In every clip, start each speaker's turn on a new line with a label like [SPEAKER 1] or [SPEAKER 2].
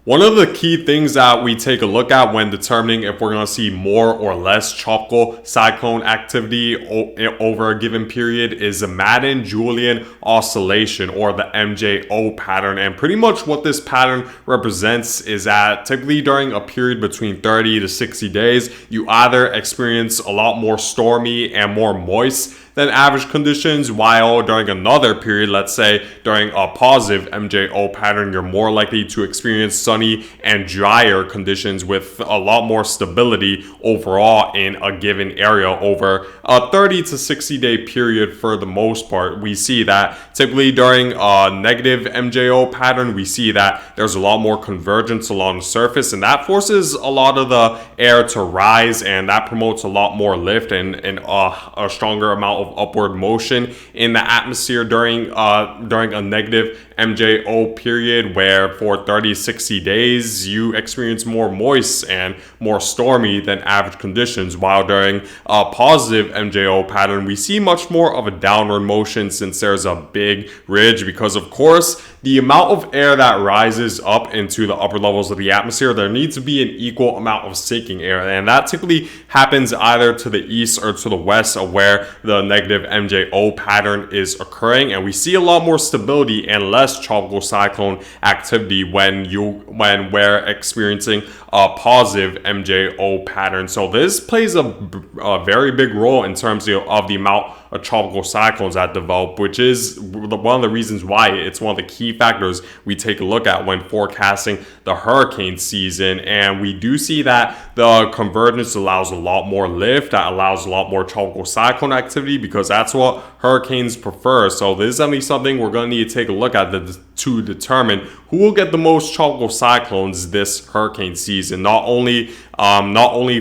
[SPEAKER 1] One of the key things that we take a look at when determining if we're going to see more or less tropical cyclone activity over a given period is the Madden Julian Oscillation, or the MJO pattern. And pretty much what this pattern represents is that typically during a period between 30 to 60 days, you either experience a lot more stormy and more moist than average conditions, while during another period, let's say during a positive MJO pattern, you're more likely to experience sunny and drier conditions with a lot more stability overall in a given area over a 30 to 60 day period. For the most part, we see that typically during a negative MJO pattern, we see that there's a lot more convergence along the surface, and that forces a lot of the air to rise, and that promotes a lot more lift and a stronger amount of upward motion in the atmosphere during a negative MJO period, where for 30-60 days you experience more moist and more stormy than average conditions, while during a positive MJO pattern we see much more of a downward motion since there's a big ridge, because of course the amount of air that rises up into the upper levels of the atmosphere, there needs to be an equal amount of sinking air, and that typically happens either to the east or to the west of where the negative MJO pattern is occurring. And we see a lot more stability and less tropical cyclone activity when we're experiencing a positive MJO pattern. So this plays a very big role in terms of the amount of tropical cyclones that develop, which is one of the reasons why it's one of the key factors we take a look at when forecasting the hurricane season. And we do see that the convergence allows a lot more lift, that allows a lot more tropical cyclone activity, because that's what hurricanes prefer. So this is definitely something we're going to need to take a look at to determine who will get the most tropical cyclones this hurricane season. Not only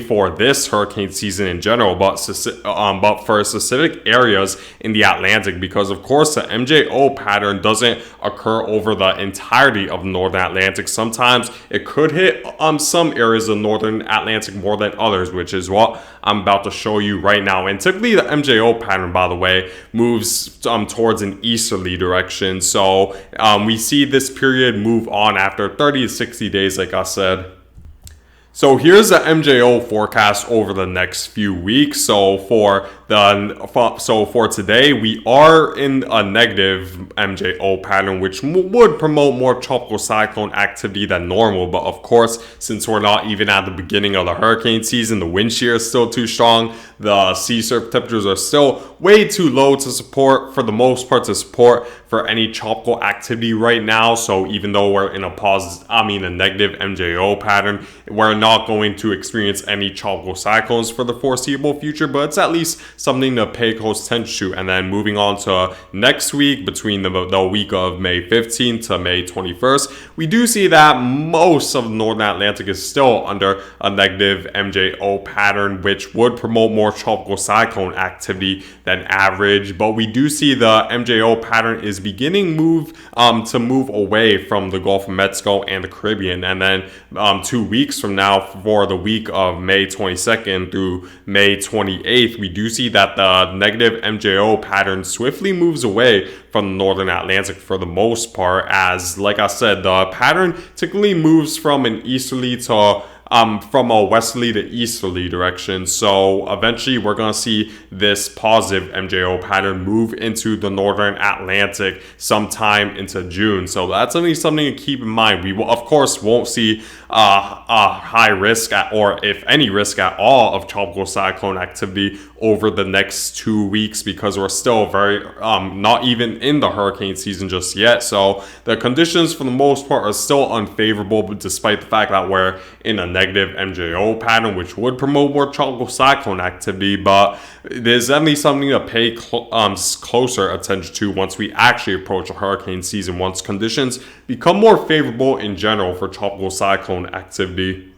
[SPEAKER 1] for this hurricane season in general, but for specific areas in the Atlantic, because of course the MJO pattern doesn't occur over the entirety of the northern Atlantic. Sometimes it could hit some areas of the northern Atlantic more than others, which is what I'm about to show you right now. And typically the MJO pattern, by the way, moves towards an easterly direction. So we see this period move on after 30 to 60 days, like I said. So here's the MJO forecast over the next few weeks. So for today, we are in a negative MJO pattern, which would promote more tropical cyclone activity than normal. But of course, since we're not even at the beginning of the hurricane season, the wind shear is still too strong. The sea surface temperatures are still way too low to support, for the most part, for any tropical activity right now. So even though we're in a negative MJO pattern, we're not going to experience any tropical cyclones for the foreseeable future, but it's at least something to pay close attention to. And then moving on to next week, between the week of May 15th to May 21st, we do see that most of the northern Atlantic is still under a negative MJO pattern, which would promote more tropical cyclone activity than average. But we do see the MJO pattern is beginning to move away from the Gulf of Mexico and the Caribbean. And then 2 weeks from now, for the week of May 22nd through May 28th, we do see that the negative MJO pattern swiftly moves away from the northern Atlantic for the most part, as, like I said, the pattern typically moves from an easterly to from a westerly to easterly direction. So eventually we're going to see this positive MJO pattern move into the northern Atlantic sometime into June. So that's something to keep in mind. We will, of course, won't see a high risk or if any risk at all of tropical cyclone activity over the next 2 weeks, because we're still very not even in the hurricane season just yet. So the conditions for the most part are still unfavorable, but despite the fact that we're in a negative MJO pattern, which would promote more tropical cyclone activity. But there's definitely something to pay closer attention to once we actually approach a hurricane season, once conditions become more favorable in general for tropical cyclone activity.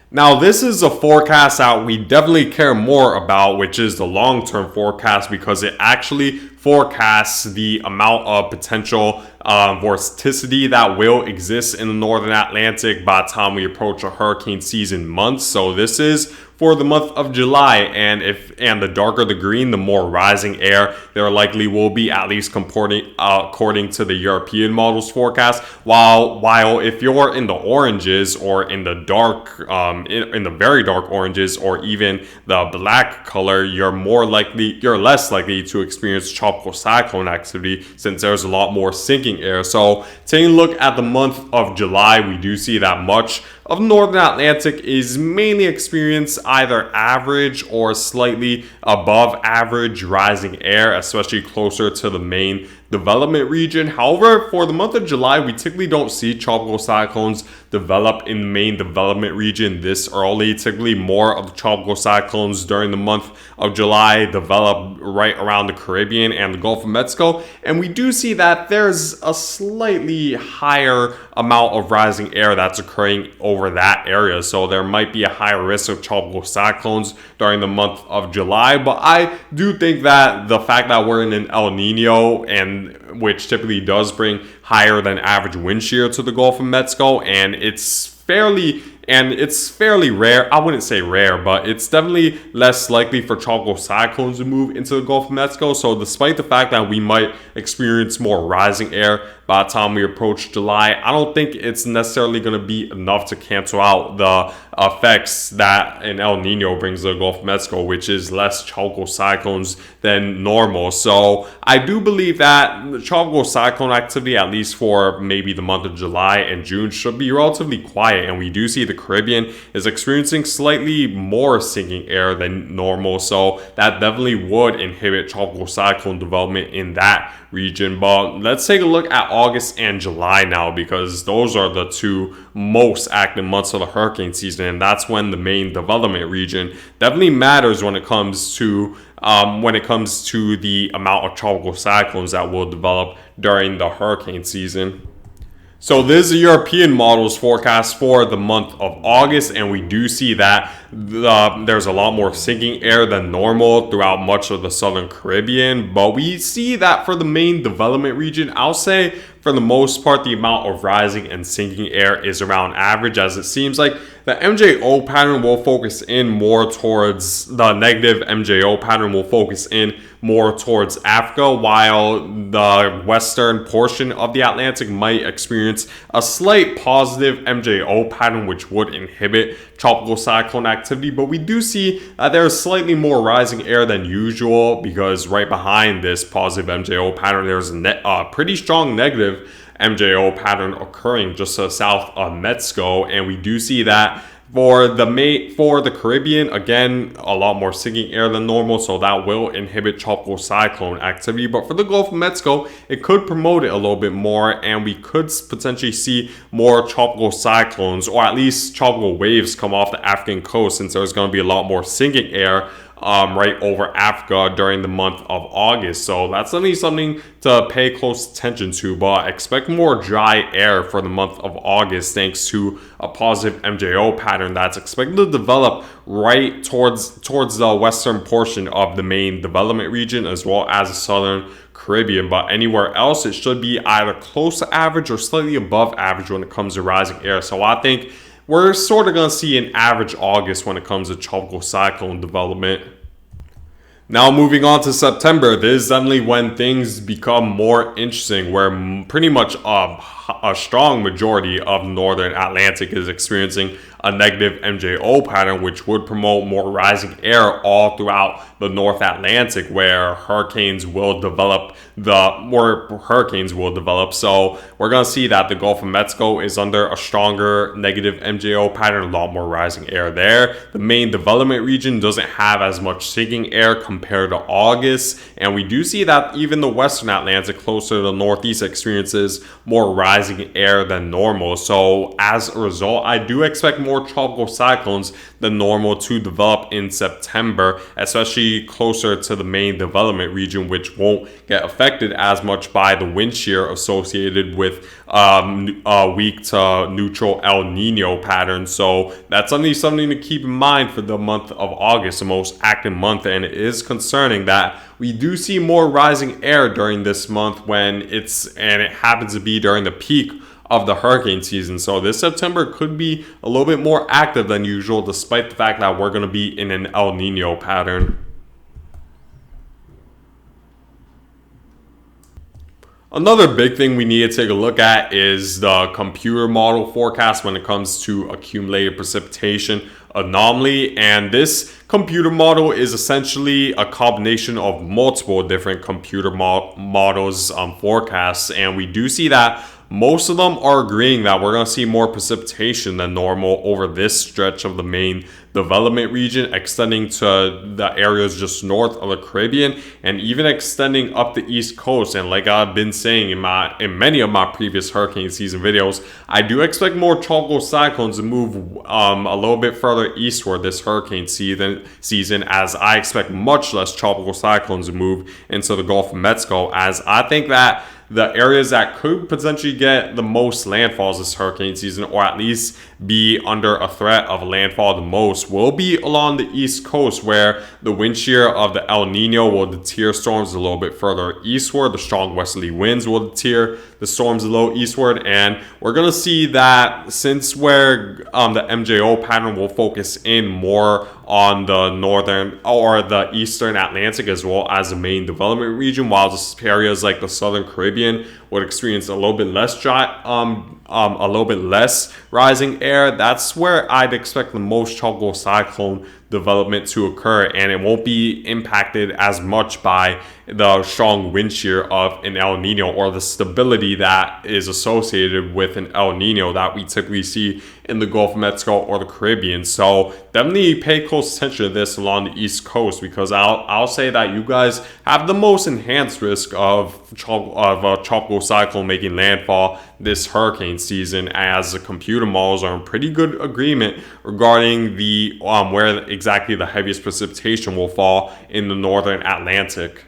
[SPEAKER 1] Now, this is a forecast that we definitely care more about, which is the long-term forecast, because it actually forecasts the amount of potential vorticity that will exist in the northern Atlantic by the time we approach a hurricane season month. So this is for the month of July. And the darker the green, the more rising air there likely will be, at least according to the European models forecast. While if you're in the oranges or in the dark, in the very dark oranges or even the black color, you're less likely to experience tropical cyclone activity since there's a lot more sinking air. So taking a look at the month of July, we do see that much of northern Atlantic is mainly experience either average or slightly above average rising air, especially closer to the main development region. However, for the month of July, we typically don't see tropical cyclones develop in the main development region this early. Typically, more of the tropical cyclones during the month of July develop right around the Caribbean and the Gulf of Mexico. And we do see that there's a slightly higher amount of rising air that's occurring over that area. So there might be a higher risk of tropical cyclones during the month of July. But I do think that the fact that we're in an El Nino, and which typically does bring higher than average wind shear to the Gulf of Mexico, and it's fairly rare. I wouldn't say rare, but it's definitely less likely for tropical cyclones to move into the Gulf of Mexico. So despite the fact that we might experience more rising air by the time we approach July, I don't think it's necessarily going to be enough to cancel out the effects that an El Nino brings to the Gulf of Mexico, which is less tropical cyclones than normal. So I do believe that the tropical cyclone activity, at least for maybe the month of July and June, should be relatively quiet. And we do see the Caribbean is experiencing slightly more sinking air than normal. So that definitely would inhibit tropical cyclone development in that region. But let's take a look at August and July now, because those are the two most active months of the hurricane season, and that's when the main development region definitely matters when it comes to the amount of tropical cyclones that will develop during the hurricane season. So this is the European models forecast for the month of August, and we do see that there's a lot more sinking air than normal throughout much of the southern Caribbean. But we see that for the main development region, I'll say for the most part, the amount of rising and sinking air is around average, as it seems like the MJO pattern will focus in more towards the negative MJO pattern will focus in more towards Africa, while the western portion of the Atlantic might experience a slight positive MJO pattern, which would inhibit tropical cyclone activity. But we do see that there's slightly more rising air than usual, because right behind this positive MJO pattern, there's a pretty strong negative MJO pattern occurring just to the south of Mexico. And we do see that for the Caribbean, again, a lot more sinking air than normal, so that will inhibit tropical cyclone activity. But for the Gulf of Mexico, it could promote it a little bit more, and we could potentially see more tropical cyclones, or at least tropical waves, come off the African coast, since there's going to be a lot more sinking air right over Africa during the month of August. So that's definitely something to pay close attention to. But expect more dry air for the month of August, thanks to a positive MJO pattern that's expected to develop right towards the western portion of the main development region, as well as the southern Caribbean. But anywhere else, it should be either close to average or slightly above average when it comes to rising air. So I think we're sort of going to see an average August when it comes to tropical cyclone development. Now moving on to September, this is definitely when things become more interesting, where pretty much a strong majority of northern Atlantic is experiencing a negative MJO pattern, which would promote more rising air all throughout the North Atlantic, where hurricanes will develop. So we're going to see that the Gulf of Mexico is under a stronger negative MJO pattern, a lot more rising air there. The main development region doesn't have as much sinking air compared to August, and we do see that even the Western Atlantic, closer to the Northeast, experiences more rising air than normal. So as a result, I do expect more tropical cyclones than normal to develop in September, especially closer to the main development region, which won't get affected as much by the wind shear associated with a weak to neutral El Nino pattern. So that's something to keep in mind for the month of August, the most active month. And it is concerning that we do see more rising air during this month, and it happens to be during the peak of the hurricane season. So this September could be a little bit more active than usual, despite the fact that we're going to be in an El Nino pattern. Another big thing we need to take a look at is the computer model forecast when it comes to accumulated precipitation anomaly. And this computer model is essentially a combination of multiple different computer models forecasts. And we do see that most of them are agreeing that we're going to see more precipitation than normal over this stretch of the main development region, extending to the areas just north of the Caribbean and even extending up the East Coast. And like I've been saying in many of my previous hurricane season videos, I do expect more tropical cyclones to move a little bit further eastward this hurricane season, as I expect much less tropical cyclones to move into the Gulf of Mexico, as I think that the areas that could potentially get the most landfalls this hurricane season, or at least be under a threat of landfall the most, will be along the East Coast, where the wind shear of the El Nino will deter storms a little bit further eastward. The strong westerly winds will deter the storms a little eastward. And we're going to see that since where the MJO pattern will focus in more on the northern or the eastern Atlantic as well as the main development region, while just areas like the southern Caribbean would experience a little bit less a little bit less rising air. That's where I'd expect the most tropical cyclone development to occur, and it won't be impacted as much by the strong wind shear of an El Nino or the stability that is associated with an El Nino that we typically see in the Gulf of Mexico or the Caribbean. So definitely pay close attention to this along the East Coast, because I'll say that you guys have the most enhanced risk of a tropical cyclone making landfall this hurricane season, as the computer models are in pretty good agreement regarding the where exactly the heaviest precipitation will fall in the northern Atlantic.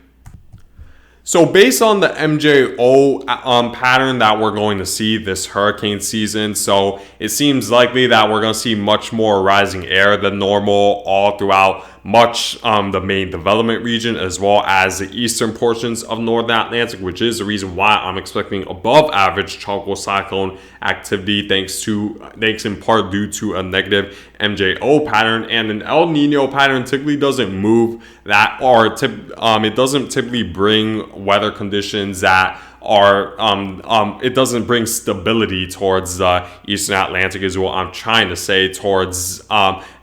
[SPEAKER 1] So based on the MJO pattern that we're going to see this hurricane season, so it seems likely that we're going to see much more rising air than normal all throughout much the main development region, as well as the eastern portions of northern Atlantic, which is the reason why I'm expecting above average tropical cyclone activity, thanks in part due to a negative MJO pattern. And an El Nino pattern typically doesn't move that, or it doesn't typically bring weather conditions that are it doesn't bring stability towards the eastern Atlantic, is what I'm trying to say, towards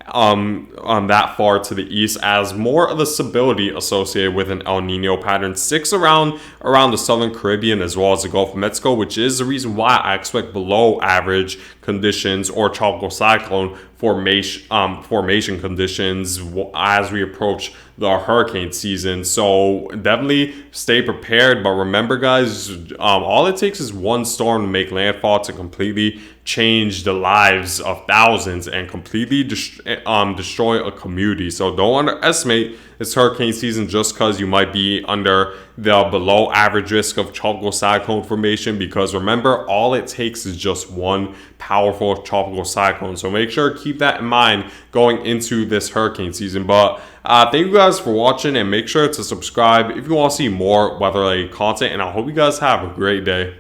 [SPEAKER 1] that far to the east, as more of the stability associated with an El Nino pattern sticks around the southern Caribbean as well as the Gulf of Mexico, which is the reason why I expect below average conditions or tropical cyclone formation conditions as we approach the hurricane season. So definitely stay prepared, but remember guys, all it takes is one storm to make landfall to completely change the lives of thousands and completely destroy a community. So don't underestimate this hurricane season just because you might be under the below average risk of tropical cyclone formation, because remember, all it takes is just one powerful tropical cyclone. So make sure to keep that in mind going into this hurricane season. But thank you guys for watching, and make sure to subscribe if you want to see more weather-related content, and I hope you guys have a great day.